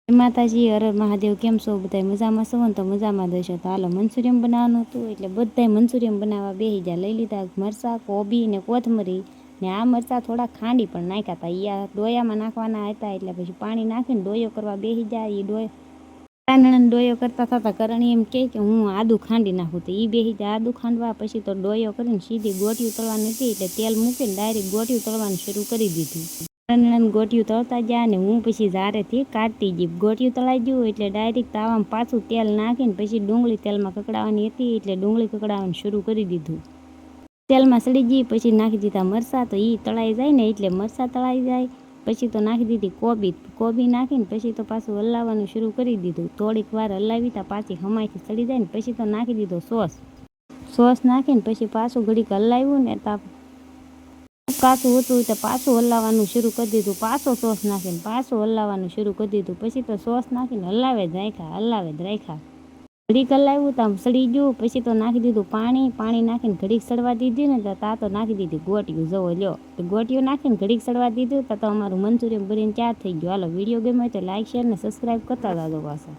માતાજી, હર હર મહાદેવ. કેમ છો બધા? મજામાં છો ને? તો મજામાં દઈશો. તો હાલો, મંચુરિયન બનાવવાનું હતું એટલે બધાય મંચુરિયન બનાવવા બેસી ગયા. લઈ લીધા મરચાં, કોબી ને કોથમરી ને આ મરચાં થોડા ખાંડી પણ નાખ્યા હતા. યા ડોયામાં નાખવાના હતા એટલે પછી પાણી નાખીને ડોયો કરવા બેસી જાય. એ નણંદ ડોયો કરતા થતા કરણી એમ કે હું આદું ખાંડી નાખું. તો એ બેસી જાય આદું ખાંડવા. પછી તો ડોયો કરીને સીધી ગોટિયું તળવાની હતી એટલે તેલ મૂકીને ડાયરેક્ટ ગોટિયું તળવાનું શરૂ કરી દીધું. નણંદ ગોટિયું તળતા ગયા ને હું પછી ઝારેથી કાઢતી ગઈ. ગોટિયું તળાઈ ગયું એટલે ડાયરેક્ટ તાવામાં પાછું તેલ નાખીને પછી ડુંગળી તેલમાં કકડાવાની હતી એટલે ડુંગળી કકડાવાનું શરૂ કરી દીધું. તેલમાં સડી ગઈ પછી નાખી દીધા મરચાં. તો એ તળાઈ જાય ને એટલે મરચાં તળાઈ જાય પછી તો નાખી દીધી કોબી નાખીને પછી તો પાછું હલાવવાનું શરૂ કરી દીધું. થોડીક વાર હલાવી તા પાછી હમાઈથી સડી જાય ને પછી તો નાખી દીધો સોસ નાખીને પછી પાછું ઘડીક હલાવ્યું ને કાચું હતું તો પાછું હલાવવાનું શરૂ કરી દીધું. પાછો સોસ નાખીને પાછું હલાવવાનું શરૂ કરી દીધું. પછી તો સોસ નાખીને હલાવે જ રાખ્યા. ઘડીક હલાવ્યું તો આમ સડી ગયું પછી તો નાખી દીધું પાણી નાખીને ઘડીક સડવા દીધી ને તો નાખી દીધી ગોટિયું. જવો લ્યો ગોટિયું નાખીને ઘડીક સડવા દીધું તો અમારું મંચુરિયન બનીને તૈયાર થઈ ગયું. હાલો, વિડીયો ગમ્યો તો લાઈક, શેર ને સબસ્ક્રાઈબ કરતા જાજો પાછા.